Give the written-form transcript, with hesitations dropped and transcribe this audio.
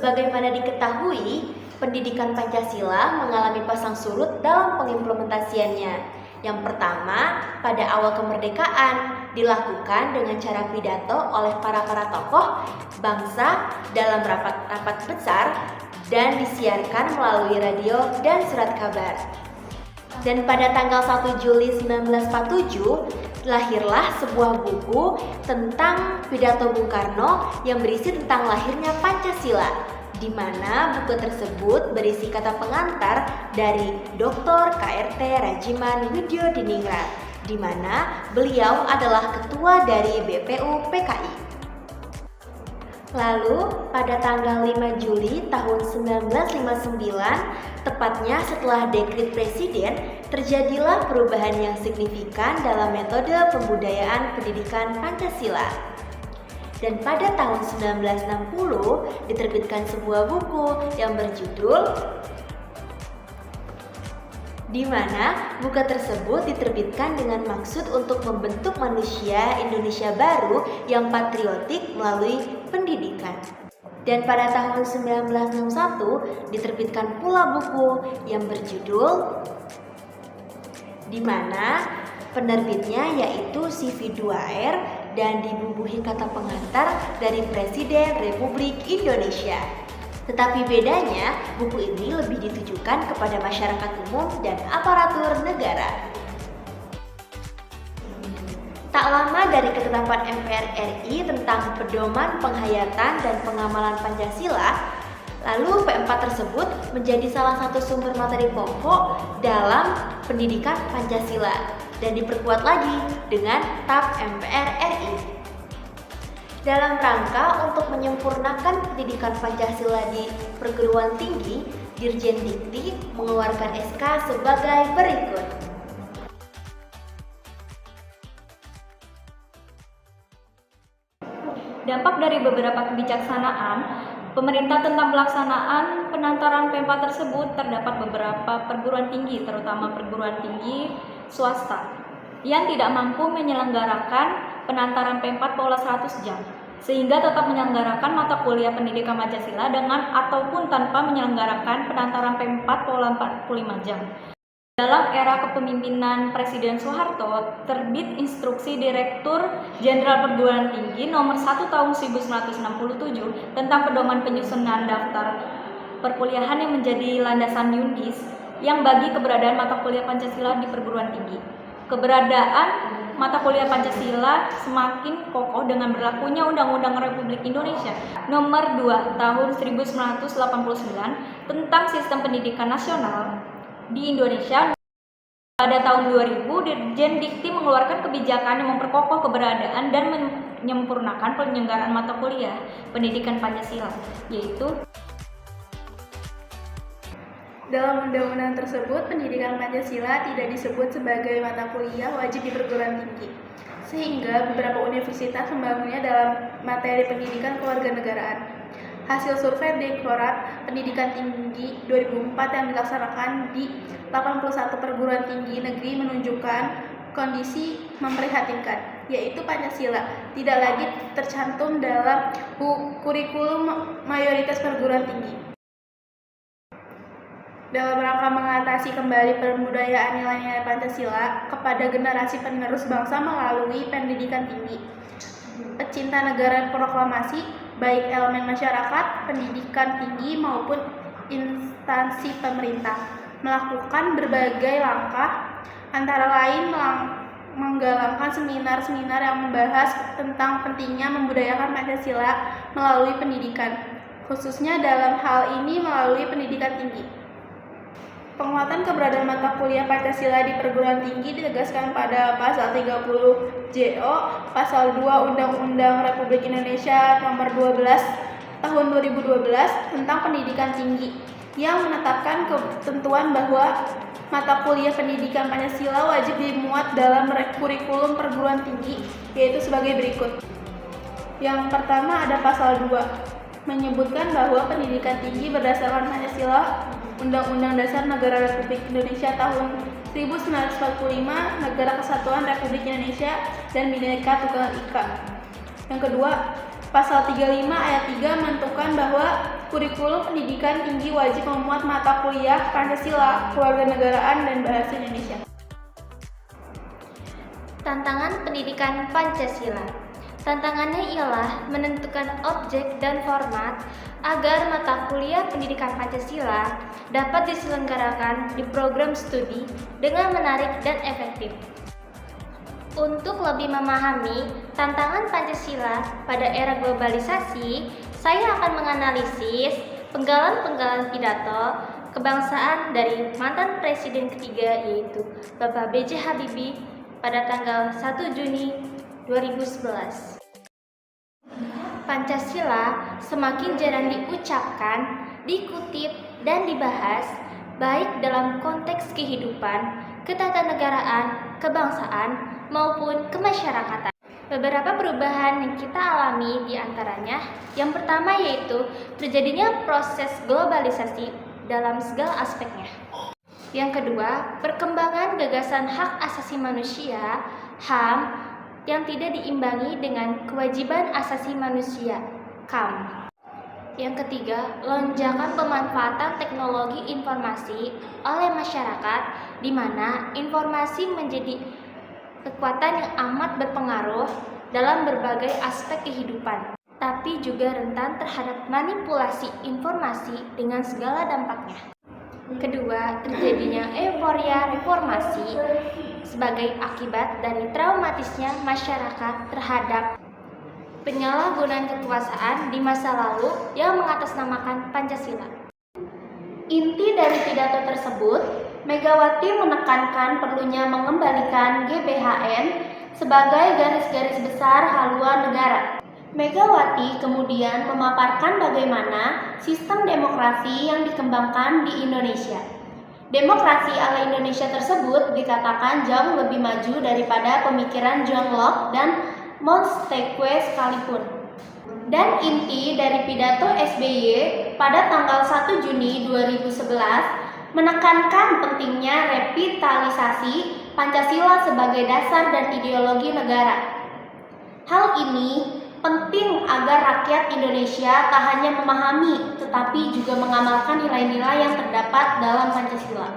Sebagaimana diketahui, pendidikan Pancasila mengalami pasang surut dalam pengimplementasiannya. Yang pertama, pada awal kemerdekaan dilakukan dengan cara pidato oleh para tokoh bangsa dalam rapat-rapat besar dan disiarkan melalui radio dan surat kabar. Dan pada tanggal 1 Juli 1947, lahirlah sebuah buku tentang pidato Bung Karno yang berisi tentang lahirnya Pancasila, di mana buku tersebut berisi kata pengantar dari Dr. KRT Rajiman Widyodiningrat, di mana beliau adalah ketua dari BPU PKI. Lalu pada tanggal 5 Juli tahun 1959, tepatnya setelah dekret presiden, terjadilah perubahan yang signifikan dalam metode pembudayaan pendidikan Pancasila. Dan pada tahun 1960 diterbitkan sebuah buku yang berjudul di mana buku tersebut diterbitkan dengan maksud untuk membentuk manusia Indonesia baru yang patriotik melalui pendidikan. Dan pada tahun 1961 diterbitkan pula buku yang berjudul di mana penerbitnya yaitu CV2R dan dibubuhi kata pengantar dari Presiden Republik Indonesia. Tetapi bedanya, buku ini lebih ditujukan kepada masyarakat umum dan aparatur negara. Tak lama dari ketetapan MPR RI tentang pedoman penghayatan dan pengamalan Pancasila, lalu P4 tersebut menjadi salah satu sumber materi pokok dalam pendidikan Pancasila dan diperkuat lagi dengan TAP MPR RI. Dalam rangka untuk menyempurnakan pendidikan Pancasila di perguruan tinggi, Dirjen Dikti mengeluarkan SK sebagai berikut. Dampak dari beberapa kebijaksanaan pemerintah tentang pelaksanaan penantaran P4 tersebut terdapat beberapa perguruan tinggi, terutama perguruan tinggi swasta, yang tidak mampu menyelenggarakan penantaran P4 pola 100 jam, sehingga tetap menyelenggarakan mata kuliah pendidikan Pancasila dengan ataupun tanpa menyelenggarakan penantaran P4 pola 45 jam. Dalam era kepemimpinan Presiden Soeharto, terbit Instruksi Direktur Jenderal Perguruan Tinggi Nomor 1 Tahun 1967 tentang pedoman penyusunan daftar perkuliahan yang menjadi landasan Yundis yang bagi keberadaan mata kuliah Pancasila di perguruan tinggi. Keberadaan mata kuliah Pancasila semakin kokoh dengan berlakunya Undang-Undang Republik Indonesia Nomor 2 Tahun 1989 tentang Sistem Pendidikan Nasional di Indonesia. Pada tahun 2000, Dirjen Dikti mengeluarkan kebijakan yang memperkokoh keberadaan dan menyempurnakan penyelenggaraan mata kuliah pendidikan Pancasila, yaitu dalam undang-undang tersebut, pendidikan Pancasila tidak disebut sebagai mata kuliah wajib di perguruan tinggi, sehingga beberapa universitas membangunnya dalam materi pendidikan kewarganegaraan. Hasil survei Direktorat Pendidikan Tinggi 2004 yang dilaksanakan di 81 perguruan tinggi negeri menunjukkan kondisi memprihatinkan, yaitu Pancasila tidak lagi tercantum dalam kurikulum mayoritas perguruan tinggi. Dalam rangka mengatasi kembali pembudayaan nilai-nilai Pancasila kepada generasi penerus bangsa melalui pendidikan tinggi, pecinta negara proklamasi, baik elemen masyarakat, pendidikan tinggi maupun instansi pemerintah, melakukan berbagai langkah, antara lain menggalakkan seminar-seminar yang membahas tentang pentingnya membudayakan Pancasila melalui pendidikan, khususnya dalam hal ini melalui pendidikan tinggi. Penguatan keberadaan mata kuliah Pancasila di perguruan tinggi ditegaskan pada Pasal 30 JO, Pasal 2 Undang-Undang Republik Indonesia Nomor 12 Tahun 2012 tentang Pendidikan Tinggi, yang menetapkan ketentuan bahwa mata kuliah pendidikan Pancasila wajib dimuat dalam kurikulum perguruan tinggi, yaitu sebagai berikut. Yang pertama ada Pasal 2, menyebutkan bahwa pendidikan tinggi berdasarkan Pancasila, Undang-Undang Dasar Negara Republik Indonesia tahun 1945, Negara Kesatuan Republik Indonesia, dan Bhinneka Tunggal Ika. Yang kedua, Pasal 35 ayat 3 menentukan bahwa kurikulum pendidikan tinggi wajib memuat mata kuliah Pancasila, Kewarganegaraan, dan Bahasa Indonesia. Tantangan pendidikan Pancasila. Tantangannya ialah menentukan objek dan format agar mata kuliah pendidikan Pancasila dapat diselenggarakan di program studi dengan menarik dan efektif. Untuk lebih memahami tantangan Pancasila pada era globalisasi, saya akan menganalisis penggalan-penggalan pidato kebangsaan dari mantan Presiden ketiga yaitu Bapak B.J. Habibie pada tanggal 1 Juni 2011. Pancasila semakin jarang diucapkan, dikutip, dan dibahas baik dalam konteks kehidupan, ketatanegaraan, kebangsaan, maupun kemasyarakatan. Beberapa perubahan yang kita alami diantaranya, yang pertama yaitu terjadinya proses globalisasi dalam segala aspeknya. Yang kedua, perkembangan gagasan hak asasi manusia, HAM, yang tidak diimbangi dengan kewajiban asasi manusia, KAM. Yang ketiga, lonjakan pemanfaatan teknologi informasi oleh masyarakat, di mana informasi menjadi kekuatan yang amat berpengaruh dalam berbagai aspek kehidupan, tapi juga rentan terhadap manipulasi informasi dengan segala dampaknya. Kedua, terjadinya euforia reformasi sebagai akibat dari traumatisnya masyarakat terhadap penyalahgunaan kekuasaan di masa lalu yang mengatasnamakan Pancasila. Inti dari pidato tersebut, Megawati menekankan perlunya mengembalikan GBHN sebagai garis-garis besar haluan negara. Megawati kemudian memaparkan bagaimana sistem demokrasi yang dikembangkan di Indonesia. Demokrasi ala Indonesia tersebut dikatakan jauh lebih maju daripada pemikiran John Locke dan Montesquieu sekalipun. Dan inti dari pidato SBY pada tanggal 1 Juni 2011 menekankan pentingnya revitalisasi Pancasila sebagai dasar dan ideologi negara. Hal ini penting agar rakyat Indonesia tak hanya memahami, tetapi juga mengamalkan nilai-nilai yang terdapat dalam Pancasila.